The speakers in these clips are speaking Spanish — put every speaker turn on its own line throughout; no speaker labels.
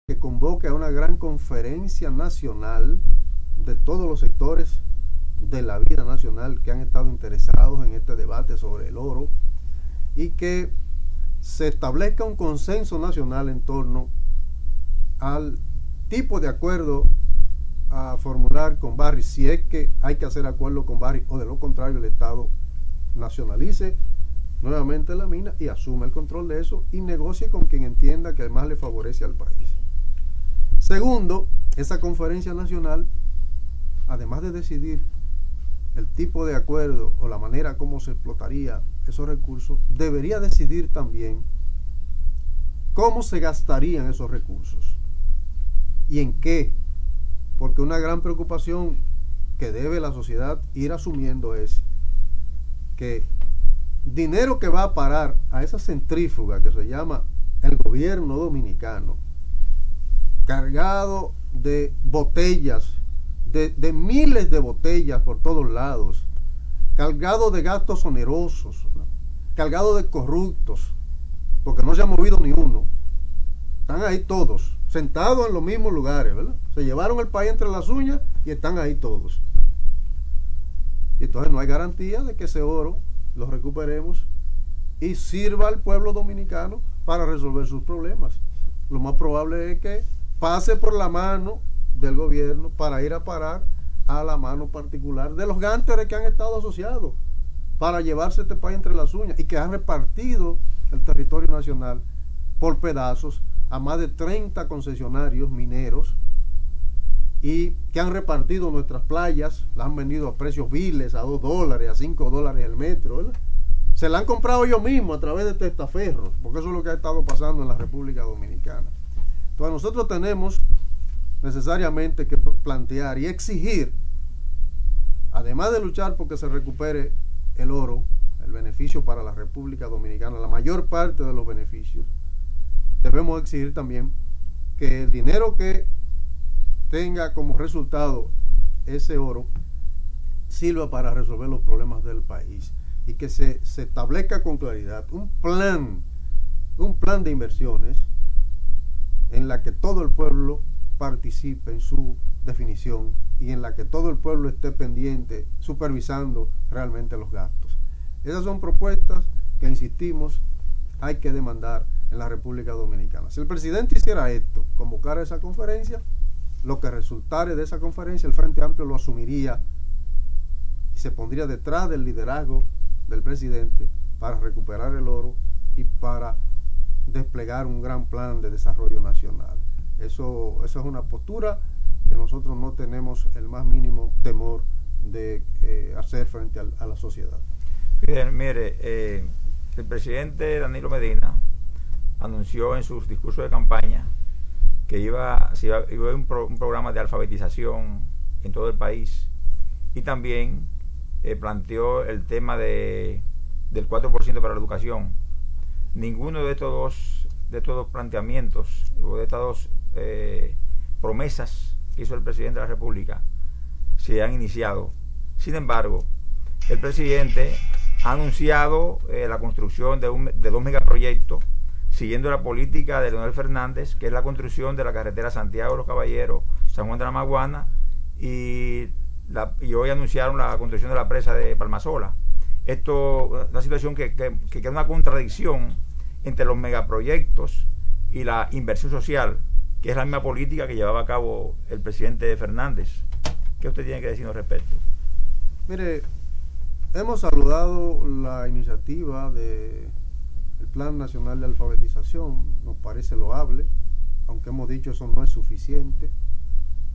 que convoque a una gran conferencia nacional de todos los sectores de la vida nacional que han estado interesados en este debate sobre el oro, y que se establezca un consenso nacional en torno al tipo de acuerdo a formular con Barrick, si es que hay que hacer acuerdo con Barrick, o de lo contrario el Estado nacionalice nuevamente la mina y asume el control de eso y negocie con quien entienda que más le favorece al país. Segundo, esa conferencia nacional, además de decidir el tipo de acuerdo o la manera como se explotaría esos recursos, debería decidir también cómo se gastarían esos recursos y en qué, porque una gran preocupación que debe la sociedad ir asumiendo es que dinero que va a parar a esa centrífuga que se llama el gobierno dominicano, cargado de botellas, de miles de botellas por todos lados, cargado de gastos onerosos, ¿no?, cargado de corruptos, porque no se ha movido ni uno, están ahí todos, sentados en los mismos lugares, ¿verdad? Se llevaron el país entre las uñas y están ahí todos. Y entonces no hay garantía de que ese oro lo recuperemos y sirva al pueblo dominicano para resolver sus problemas. Lo más probable es que pase por la mano del gobierno para ir a parar a la mano particular de los gánsteres que han estado asociados para llevarse este país entre las uñas y que han repartido el territorio nacional por pedazos a más de 30 concesionarios mineros, y que han repartido nuestras playas, las han vendido a precios viles, a $2, a $5 el metro, ¿verdad? Se la han comprado ellos mismos a través de testaferros, porque eso es lo que ha estado pasando en la República Dominicana. Entonces nosotros tenemos necesariamente que plantear y exigir, además de luchar porque se recupere el oro, el beneficio para la República Dominicana, la mayor parte de los beneficios, debemos exigir también que el dinero que tenga como resultado ese oro sirva para resolver los problemas del país, y que se establezca con claridad un plan de inversiones en la que todo el pueblo participe en su definición y en la que todo el pueblo esté pendiente, supervisando realmente los gastos. Esas son propuestas que, insistimos, hay que demandar en la República Dominicana. Si el presidente hiciera esto, convocara esa conferencia, lo que resultare de esa conferencia, el Frente Amplio lo asumiría y se pondría detrás del liderazgo del presidente para recuperar el oro y para desplegar un gran plan de desarrollo nacional. Eso es una postura que nosotros no tenemos el más mínimo temor de hacer frente a la sociedad.
Fidel, mire, el presidente Danilo Medina anunció en sus discursos de campaña que iba a haber un programa de alfabetización en todo el país, y también planteó el tema del 4% para la educación. Ninguno de estos dos planteamientos o de estas dos promesas que hizo el presidente de la República se han iniciado. Sin embargo, el presidente ha anunciado la construcción de 2 megaproyectos, siguiendo la política de Leonel Fernández, que es la construcción de la carretera Santiago de los Caballeros, San Juan de la Maguana, y hoy anunciaron la construcción de la presa de Palmasola. Esto es una situación que queda una contradicción entre los megaproyectos y la inversión social, que es la misma política que llevaba a cabo el presidente Fernández. ¿Qué usted tiene que decirnos al respecto?
Mire, hemos saludado la iniciativa del Plan Nacional de Alfabetización, nos parece loable, aunque hemos dicho eso no es suficiente.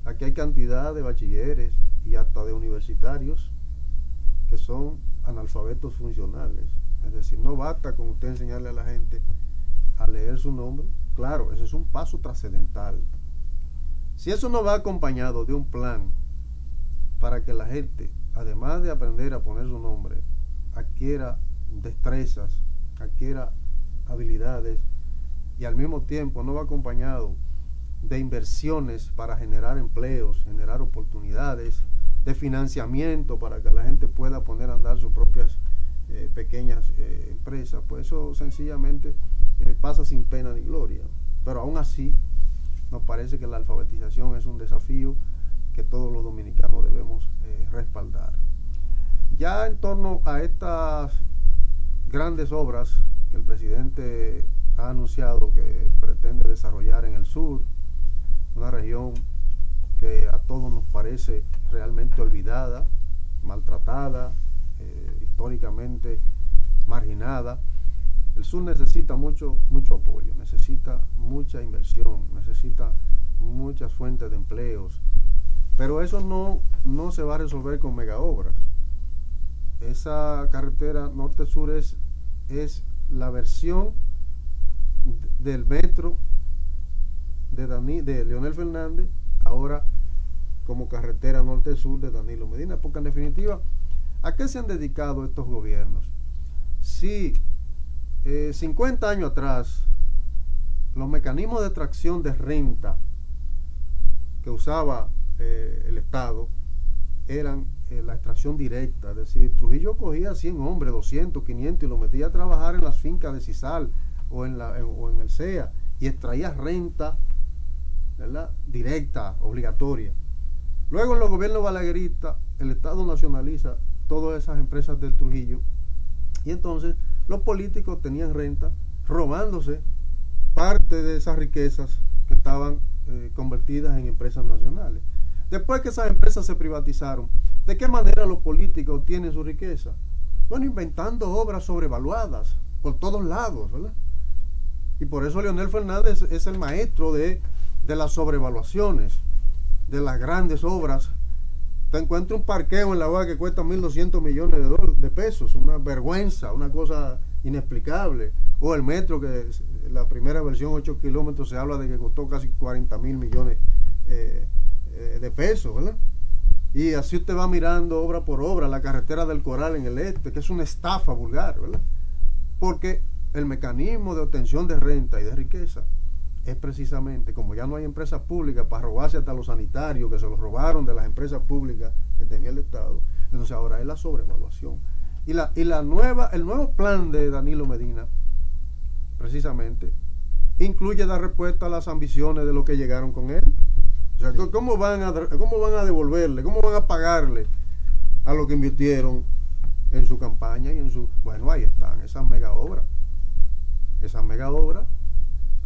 Aquí hay cantidad de bachilleres y hasta de universitarios que son analfabetos funcionales. Es decir, no basta con usted enseñarle a la gente a leer su nombre. Claro, ese es un paso trascendental. Si eso no va acompañado de un plan para que la gente, además de aprender a poner su nombre, adquiera destrezas, adquiera habilidades, y al mismo tiempo no va acompañado de inversiones para generar empleos, generar oportunidades, de financiamiento para que la gente pueda poner a andar sus propias pequeñas empresas, pues eso sencillamente pasa sin pena ni gloria. Pero aún así nos parece que la alfabetización es un desafío que todos los dominicanos debemos respaldar. Ya en torno a estas grandes obras que el presidente ha anunciado que pretende desarrollar en el sur, una región que a todos nos parece realmente olvidada, maltratada, históricamente marginada. El sur necesita mucho apoyo, necesita mucha inversión, necesita muchas fuentes de empleos, pero eso no se va a resolver con megaobras. Esa carretera norte-sur es la versión del metro de Leonel Fernández, ahora como carretera norte-sur de Danilo Medina, porque en definitiva, ¿a qué se han dedicado estos gobiernos? Si 50 años atrás los mecanismos de tracción de renta que usaba el Estado eran la extracción directa, es decir, Trujillo cogía 100 hombres, 200, 500 y los metía a trabajar en las fincas de Cisal o en el CEA y extraía renta, ¿verdad?, directa, obligatoria. Luego en los gobiernos balagueristas el Estado nacionaliza todas esas empresas del Trujillo y entonces los políticos tenían renta robándose parte de esas riquezas que estaban convertidas en empresas nacionales. Después que esas empresas se privatizaron, ¿de qué manera los políticos obtienen su riqueza? Bueno, inventando obras sobrevaluadas por todos lados, ¿verdad? Y por eso Leonel Fernández es el maestro de las sobrevaluaciones, de las grandes obras. Te encuentras un parqueo en La Guaira que cuesta 1.200 millones de pesos, una vergüenza, una cosa inexplicable. O el metro, que la primera versión, 8 kilómetros, se habla de que costó casi 40.000 millones de pesos, ¿verdad? Y así usted va mirando obra por obra, la carretera del Coral en el este, que es una estafa vulgar, ¿verdad? Porque el mecanismo de obtención de renta y de riqueza es precisamente, como ya no hay empresas públicas para robarse hasta los sanitarios, que se los robaron de las empresas públicas que tenía el Estado, entonces ahora es la sobrevaluación. Y el nuevo plan de Danilo Medina, precisamente, incluye dar respuesta a las ambiciones de los que llegaron con él. O sea, ¿cómo van a devolverle, cómo van a pagarle a lo que invirtieron en su campaña y en su... Bueno, ahí están esas mega obras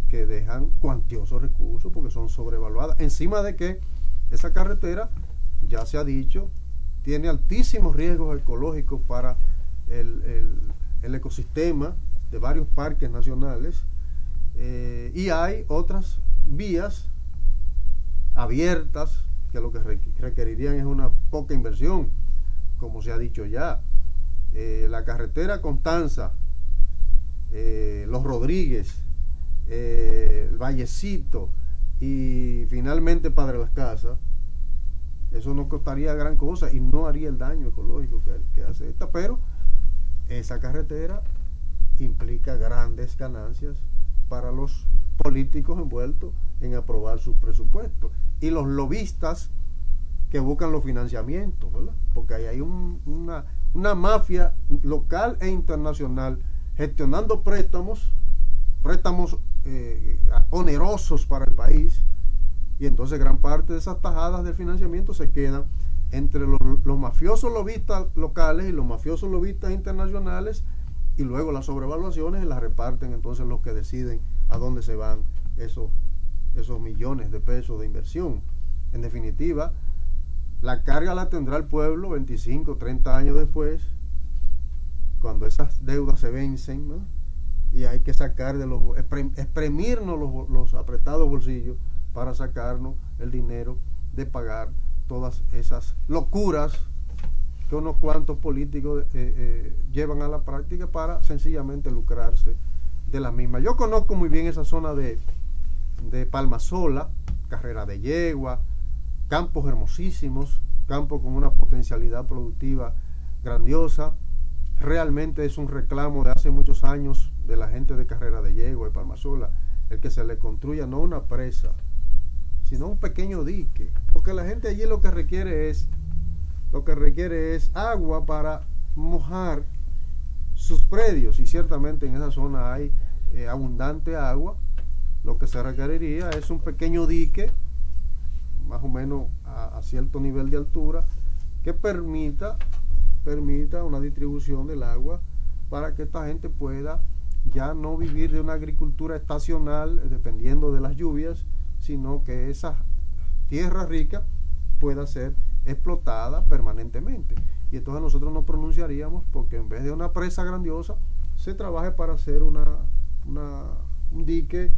que dejan cuantiosos recursos porque son sobrevaluadas. Encima de que esa carretera, ya se ha dicho, tiene altísimos riesgos ecológicos para el ecosistema de varios parques nacionales, y hay otras vías abiertas que lo que requerirían es una poca inversión, como se ha dicho ya. La carretera Constanza, Los Rodríguez, el Vallecito y finalmente Padre Las Casas, eso no costaría gran cosa y no haría el daño ecológico que hace esta, pero esa carretera implica grandes ganancias para los políticos envueltos en aprobar sus presupuestos y los lobistas que buscan los financiamientos, ¿verdad? Porque ahí hay una mafia local e internacional gestionando préstamos onerosos para el país, y entonces gran parte de esas tajadas del financiamiento se quedan entre los mafiosos lobistas locales y los mafiosos lobistas internacionales, y luego las sobrevaluaciones las reparten entonces los que deciden a dónde se van esos millones de pesos de inversión. En definitiva, la carga la tendrá el pueblo 25, 30 años después, cuando esas deudas se vencen, ¿no? Y hay que sacar exprimirnos los apretados bolsillos para sacarnos el dinero de pagar todas esas locuras que unos cuantos políticos llevan a la práctica para sencillamente lucrarse de las mismas. Yo conozco muy bien esa zona de Palmasola, Carrera de Yegua, campos hermosísimos, campos con una potencialidad productiva grandiosa. Realmente es un reclamo de hace muchos años de la gente de Carrera de Yegua y Palmasola, el que se le construya no una presa, sino un pequeño dique, porque la gente allí lo que requiere es agua para mojar sus predios, y ciertamente en esa zona hay abundante agua. lo que se requeriría es un pequeño dique, más o menos a cierto nivel de altura, que permita una distribución del agua para que esta gente pueda ya no vivir de una agricultura estacional dependiendo de las lluvias, sino que esa tierra rica pueda ser explotada permanentemente. Y entonces nosotros nos pronunciaríamos porque en vez de una presa grandiosa se trabaje para hacer un dique,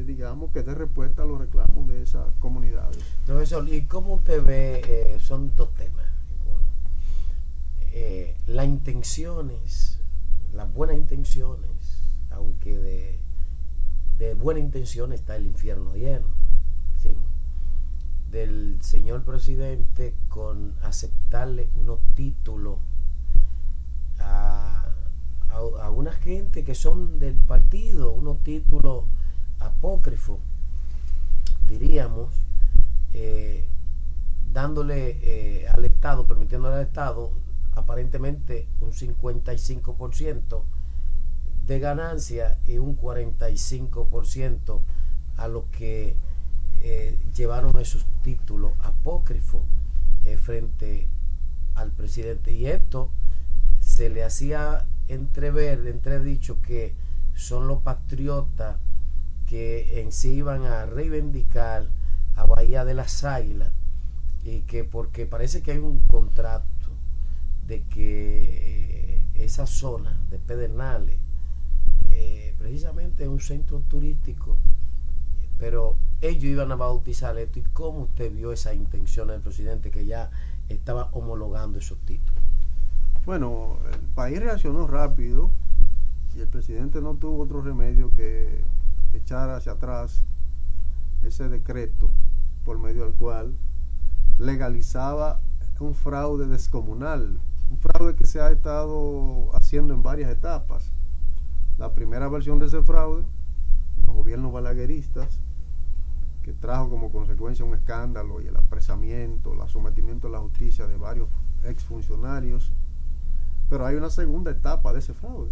digamos, que dé respuesta a los reclamos de esas comunidades.
Profesor, ¿y cómo usted ve, son dos temas, las intenciones, las buenas intenciones, aunque de buena intención está el infierno lleno, ¿sí?, del señor presidente con aceptarle unos títulos a una gente que son del partido, unos títulos apócrifos, diríamos, dándole al Estado, permitiéndole al Estado aparentemente un 55% de ganancia y un 45% a los que llevaron esos títulos apócrifos frente al presidente. Y esto se le hacía entredicho que son los patriotas que en sí iban a reivindicar a Bahía de las Águilas, y que porque parece que hay un contrato de que esa zona de Pedernales precisamente es un centro turístico, pero ellos iban a bautizar esto. ¿Y cómo usted vio esa intención del presidente, que ya estaba homologando esos títulos?
Bueno, el país reaccionó rápido y el presidente no tuvo otro remedio que echar hacia atrás ese decreto por medio del cual legalizaba un fraude descomunal, un fraude que se ha estado haciendo en varias etapas. La primera versión de ese fraude, los gobiernos balagueristas, que trajo como consecuencia un escándalo y el apresamiento, el sometimiento a la justicia de varios exfuncionarios. Pero hay una segunda etapa de ese fraude,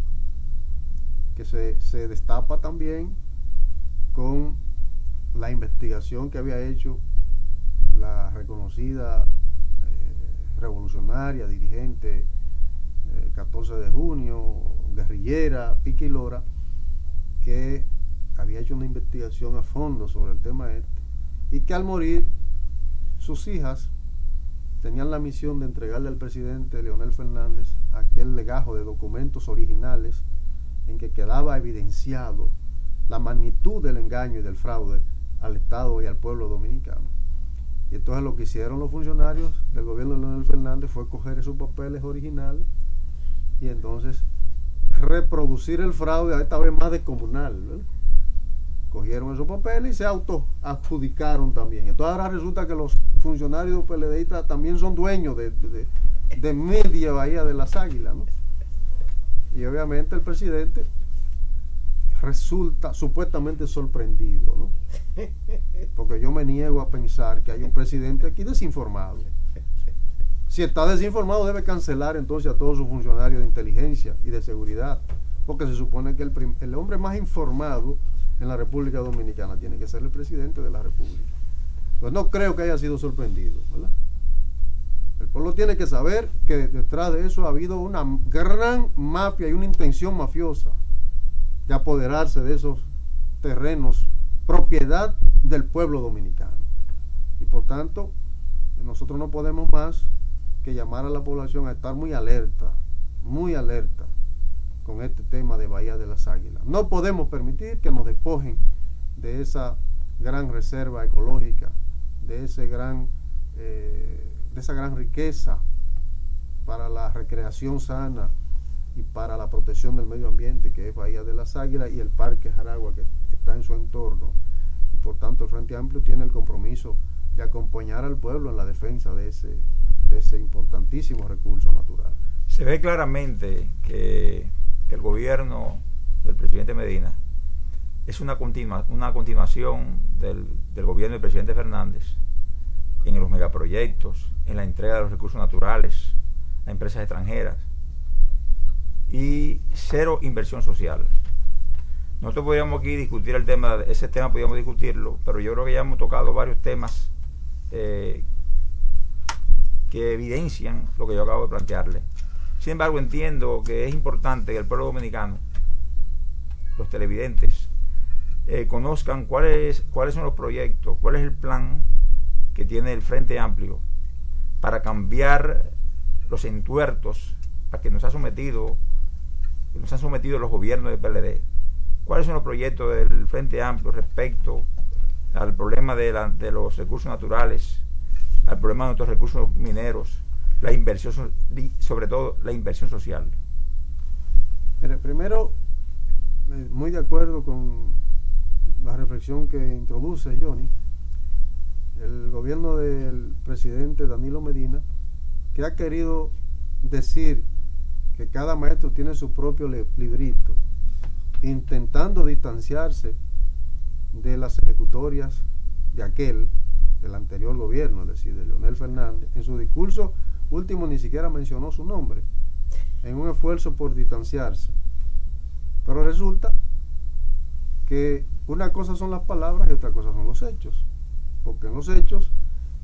que se destapa también con la investigación que había hecho la reconocida revolucionaria, dirigente 14 de junio, guerrillera, Piqui Lora, que había hecho una investigación a fondo sobre el tema y que al morir sus hijas tenían la misión de entregarle al presidente Leonel Fernández aquel legajo de documentos originales en que quedaba evidenciado la magnitud del engaño y del fraude al Estado y al pueblo dominicano. Y entonces lo que hicieron los funcionarios del gobierno de Leonel Fernández fue coger esos papeles originales y entonces reproducir el fraude, esta vez más descomunal, ¿verdad? Cogieron esos papeles y se autoadjudicaron también. Entonces ahora resulta que los funcionarios PLDistas también son dueños de media Bahía de las Águilas, ¿no? Y obviamente el presidente resulta supuestamente sorprendido, ¿no? Porque yo me niego a pensar que hay un presidente aquí desinformado. Si está desinformado, debe cancelar entonces a todos sus funcionarios de inteligencia y de seguridad, porque se supone que el hombre más informado en la República Dominicana tiene que ser el presidente de la República. Entonces no creo que haya sido sorprendido, ¿verdad? El pueblo tiene que saber que detrás de eso ha habido una gran mafia y una intención mafiosa de apoderarse de esos terrenos, propiedad del pueblo dominicano. Y por tanto, nosotros no podemos más que llamar a la población a estar muy alerta con este tema de Bahía de las Águilas. No podemos permitir que nos despojen de esa gran reserva ecológica, de esa gran riqueza para la recreación sana y para la protección del medio ambiente, que es Bahía de las Águilas y el Parque Jaragua que está en su entorno. Y por tanto el Frente Amplio tiene el compromiso de acompañar al pueblo en la defensa de ese importantísimo recurso natural.
Se ve claramente que el gobierno del presidente Medina es una continuación del gobierno del presidente Fernández en los megaproyectos, en la entrega de los recursos naturales a empresas extranjeras y cero inversión social. Nosotros podríamos aquí discutir ese tema podríamos discutirlo, pero yo creo que ya hemos tocado varios temas que evidencian lo que yo acabo de plantearle. Sin embargo, entiendo que es importante que el pueblo dominicano, los televidentes, conozcan cuáles son los proyectos, cuál es el plan que tiene el Frente Amplio para cambiar los entuertos a que nos han sometido los gobiernos del PLD. ¿Cuáles son los proyectos del Frente Amplio respecto al problema de los recursos naturales, al problema de nuestros recursos mineros, la inversión, sobre todo la inversión social?
Mire, primero, muy de acuerdo con la reflexión que introduce Johnny. El gobierno del presidente Danilo Medina, que ha querido decir que cada maestro tiene su propio librito, intentando distanciarse de las ejecutorias del anterior gobierno, es decir, de Leonel Fernández. En su discurso último ni siquiera mencionó su nombre, en un esfuerzo por distanciarse. Pero resulta que una cosa son las palabras y otra cosa son los hechos, porque en los hechos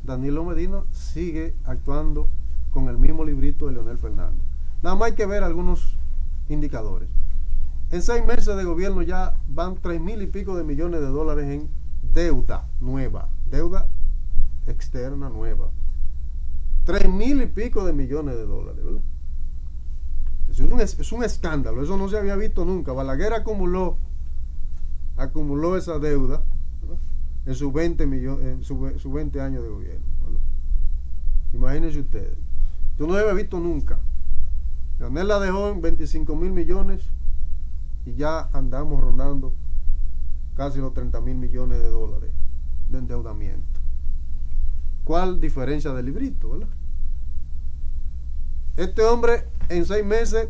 Danilo Medina sigue actuando con el mismo librito de Leonel Fernández. Nada más hay que ver algunos indicadores. En 6 meses de gobierno ya van 3.000 y pico de millones de dólares en deuda nueva, deuda externa nueva. 3.000 y pico de millones de dólares, ¿verdad? Es un escándalo, eso no se había visto nunca. Balaguer acumuló esa deuda, ¿verdad?, en sus 20 años de gobierno, ¿verdad? Imagínense ustedes, yo no lo había visto nunca. Leonel la dejó en 25.000 millones y ya andamos rondando casi los 30.000 millones de dólares de endeudamiento. ¿Cuál diferencia del librito, verdad? Este hombre en 6 meses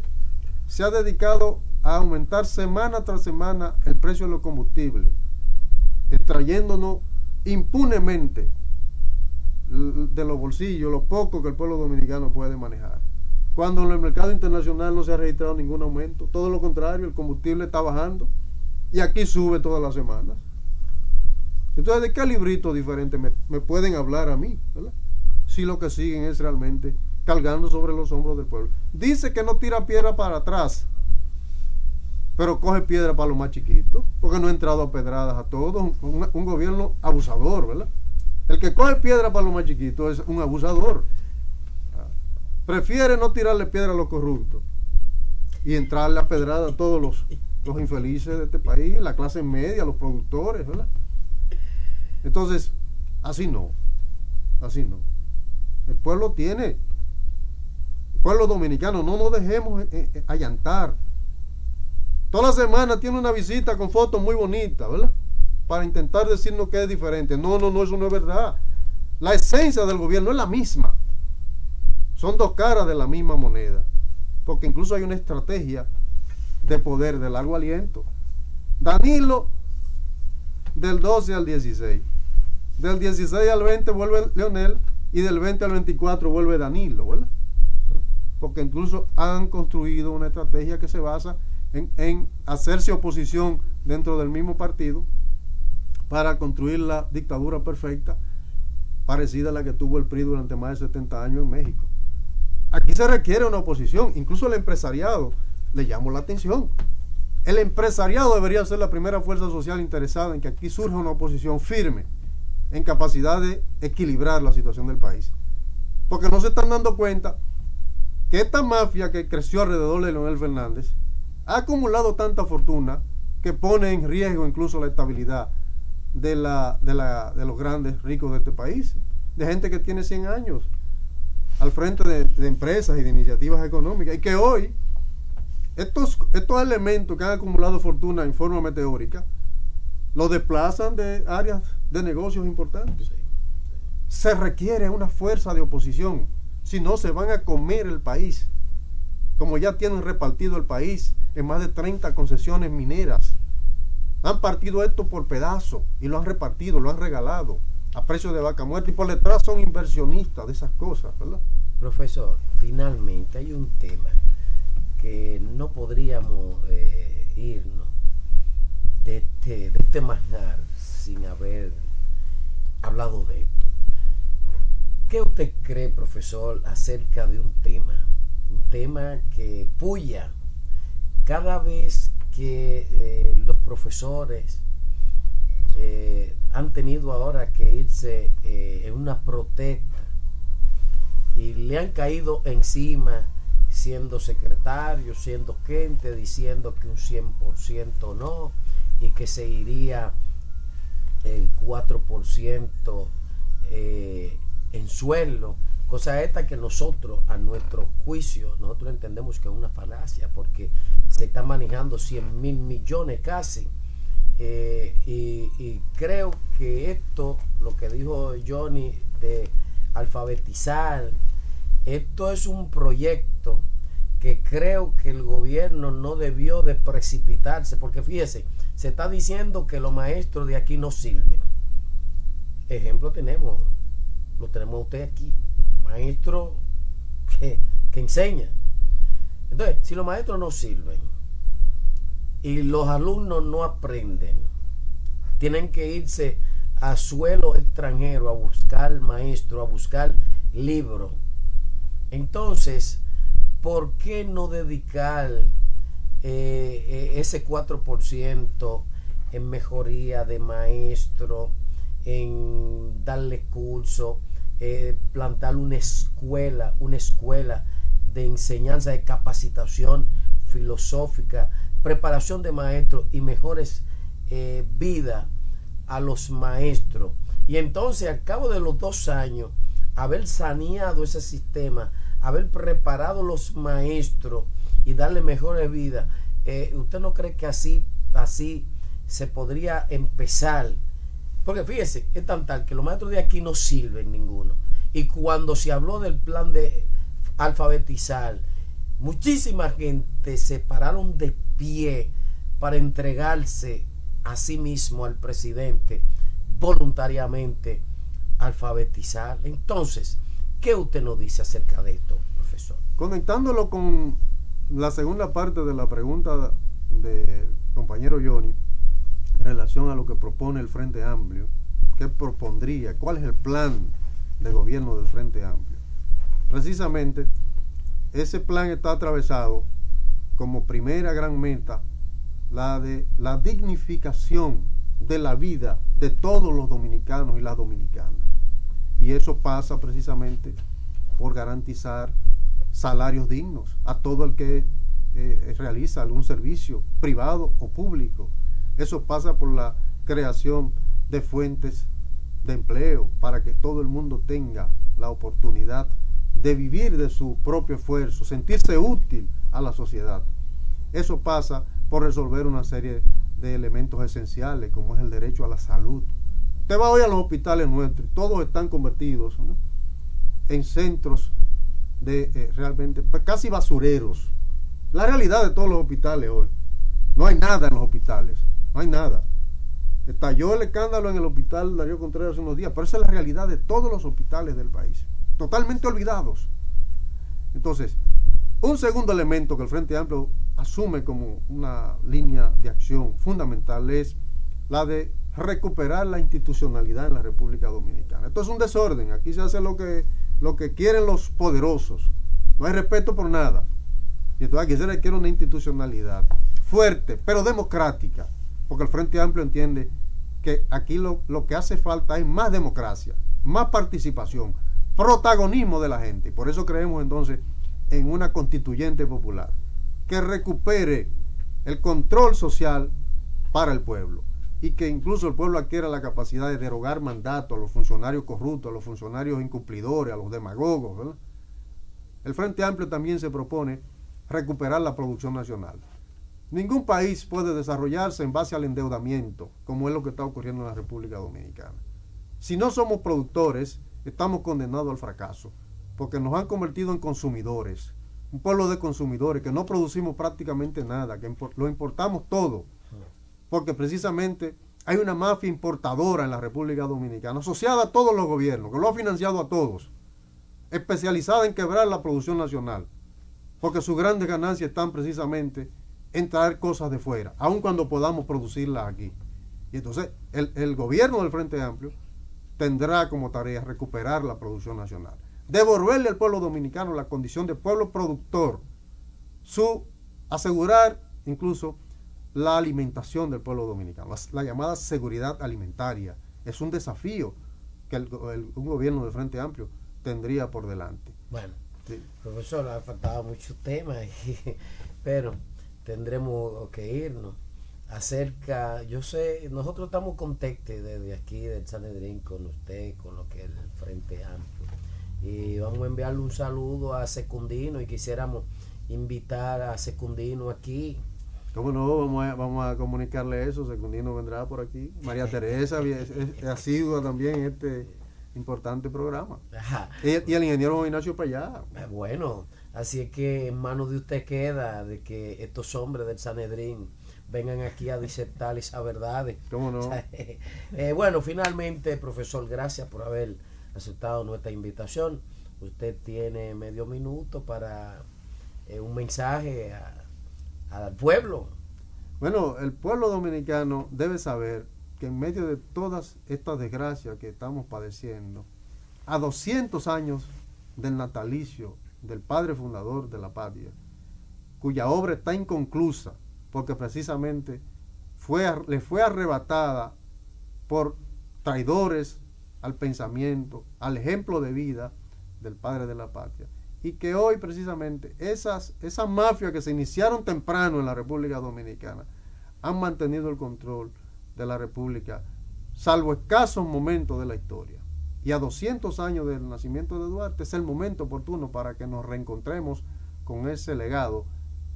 se ha dedicado a aumentar semana tras semana el precio de los combustibles, extrayéndonos impunemente de los bolsillos lo poco que el pueblo dominicano puede manejar, cuando en el mercado internacional no se ha registrado ningún aumento. Todo lo contrario, el combustible está bajando y aquí sube todas las semanas. Entonces, ¿de qué librito diferente me pueden hablar a mí, ¿verdad?, si lo que siguen es realmente cargando sobre los hombros del pueblo? Dice que no tira piedra para atrás, pero coge piedra para los más chiquitos, porque no ha entrado a pedradas a todos. Un gobierno abusador, ¿verdad? El que coge piedra para los más chiquitos es un abusador. Prefiere no tirarle piedra a los corruptos y entrarle a pedrada a todos los infelices de este país, la clase media, los productores, ¿verdad? Entonces, así no. El pueblo dominicano, no nos dejemos allantar. Toda la semana tiene una visita con fotos muy bonitas, ¿verdad?, para intentar decirnos que es diferente. No, eso no es verdad. La esencia del gobierno es la misma. Son 2 caras de la misma moneda, porque incluso hay una estrategia de poder de largo aliento. Danilo, del 12 al 16, del 16 al 20 vuelve Leonel, y del 20 al 24 vuelve Danilo, ¿verdad? Porque incluso han construido una estrategia que se basa en hacerse oposición dentro del mismo partido para construir la dictadura perfecta parecida a la que tuvo el PRI durante más de 70 años en México. Aquí se requiere una oposición. Incluso el empresariado le llamó la atención. El empresariado debería ser la primera fuerza social interesada en que aquí surja una oposición firme, en capacidad de equilibrar la situación del país, porque no se están dando cuenta que esta mafia que creció alrededor de Leonel Fernández ha acumulado tanta fortuna que pone en riesgo incluso la estabilidad de los grandes ricos de este país, de gente que tiene 100 años al frente de empresas y de iniciativas económicas, y que hoy estos elementos que han acumulado fortuna en forma meteórica los desplazan de áreas de negocios importantes. Se requiere una fuerza de oposición, si no se van a comer el país, como ya tienen repartido el país en más de 30 concesiones mineras. Han partido esto por pedazos y lo han repartido, lo han regalado a precio de vaca muerta, y por detrás son inversionistas de esas cosas, ¿verdad?
Profesor, finalmente hay un tema que no podríamos irnos de este manjar sin haber hablado de esto. ¿Qué usted cree, profesor, acerca de un tema que puya cada vez que los profesores han tenido ahora que irse en una protesta y le han caído encima siendo secretario, siendo gente, diciendo que un 100% no y que se iría el 4% en sueldo, cosa esta que nosotros, a nuestro juicio, nosotros entendemos que es una falacia porque se está manejando 100.000 millones casi. Y creo que esto, lo que dijo Johnny de alfabetizar, esto es un proyecto que creo que el gobierno no debió de precipitarse, porque fíjese, se está diciendo que los maestros de aquí no sirven. Ejemplo lo tenemos usted aquí, maestro que enseña. Entonces, si los maestros no sirven y los alumnos no aprenden, tienen que irse a suelo extranjero a buscar maestro, a buscar libro. Entonces, ¿por qué no dedicar ese 4% en mejoría de maestro, en darle curso, plantar una escuela de enseñanza, de capacitación filosófica, preparación de maestros y mejores vidas a los maestros? Y entonces, al cabo de los 2 años, haber saneado ese sistema, haber preparado los maestros y darle mejores vidas, ¿usted no cree que así se podría empezar? Porque fíjese, es tan tal que los maestros de aquí no sirven ninguno. Y cuando se habló del plan de alfabetizar, muchísima gente se pararon de pie para entregarse a sí mismo al presidente voluntariamente alfabetizar. Entonces, ¿qué usted nos dice acerca de esto, profesor?
Conectándolo con la segunda parte de la pregunta del compañero Johnny, en relación a lo que propone el Frente Amplio, ¿qué propondría? ¿Cuál es el plan de gobierno del Frente Amplio? Precisamente, ese plan está atravesado como primera gran meta la de la dignificación de la vida de todos los dominicanos y las dominicanas. Y eso pasa precisamente por garantizar salarios dignos a todo el que realiza algún servicio privado o público. Eso pasa por la creación de fuentes de empleo para que todo el mundo tenga la oportunidad de vivir de su propio esfuerzo, sentirse útil a la sociedad. Eso pasa por resolver una serie de elementos esenciales, como es el derecho a la salud. Usted va hoy a los hospitales nuestros, todos están convertidos, ¿no?, en centros de realmente casi basureros. La realidad de todos los hospitales hoy, no hay nada en los hospitales, no hay nada. Estalló el escándalo en el hospital Darío Contreras hace unos días, pero esa es la realidad de todos los hospitales del país, totalmente olvidados. Entonces, un segundo elemento que el Frente Amplio asume como una línea de acción fundamental es la de recuperar la institucionalidad en la República Dominicana. Esto es un desorden, aquí se hace lo que quieren los poderosos, no hay respeto por nada. Y entonces aquí se requiere una institucionalidad fuerte, pero democrática, porque el Frente Amplio entiende que aquí lo que hace falta es más democracia, más participación, protagonismo de la gente. Y por eso creemos entonces en una constituyente popular que recupere el control social para el pueblo y que incluso el pueblo adquiera la capacidad de derogar mandatos a los funcionarios corruptos, a los funcionarios incumplidores, a los demagogos, ¿verdad? El Frente Amplio también se propone recuperar la producción nacional. Ningún país puede desarrollarse en base al endeudamiento, como es lo que está ocurriendo en la República Dominicana. Si no somos productores, estamos condenados al fracaso, porque nos han convertido en consumidores, un pueblo de consumidores, que no producimos prácticamente nada, que lo importamos todo, porque precisamente hay una mafia importadora en la República Dominicana, asociada a todos los gobiernos, que lo ha financiado a todos, especializada en quebrar la producción nacional, porque sus grandes ganancias están precisamente en traer cosas de fuera, aun cuando podamos producirlas aquí. Y entonces el gobierno del Frente Amplio tendrá como tarea recuperar la producción nacional, devolverle al pueblo dominicano la condición de pueblo productor, asegurar incluso la alimentación del pueblo dominicano, la llamada seguridad alimentaria. Es un desafío que un gobierno del Frente Amplio tendría por delante.
Bueno,
sí.
Profesor, ha faltado muchos temas, pero tendremos que irnos. Yo sé, nosotros estamos contentos desde aquí del Sanedrín con usted, con lo que es el Frente Amplio, y vamos a enviarle un saludo a Secundino y quisiéramos invitar a Secundino aquí.
¿Cómo no? Vamos a comunicarle eso. Secundino vendrá por aquí. María Teresa es asidua también en este importante programa. Y el ingeniero Ignacio Payá.
Bueno, así es que en manos de usted queda de que estos hombres del Sanedrín vengan aquí a disertar esas verdades.
¿Cómo no?
Bueno, finalmente, profesor, gracias por haber aceptado nuestra invitación. Usted tiene medio minuto para un mensaje al pueblo.
Bueno, el pueblo dominicano debe saber que en medio de todas estas desgracias que estamos padeciendo, a 200 años del natalicio del padre fundador de la patria, cuya obra está inconclusa, porque precisamente le fue arrebatada por traidores al pensamiento, al ejemplo de vida del padre de la patria, y que hoy precisamente esas mafias que se iniciaron temprano en la República Dominicana han mantenido el control de la República, salvo escasos momentos de la historia. Y a 200 años del nacimiento de Duarte es el momento oportuno para que nos reencontremos con ese legado,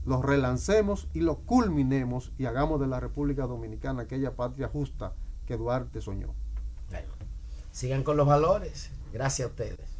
los relancemos y los culminemos y hagamos de la República Dominicana aquella patria justa que Duarte soñó.
Bueno, sigan con los valores. Gracias a ustedes.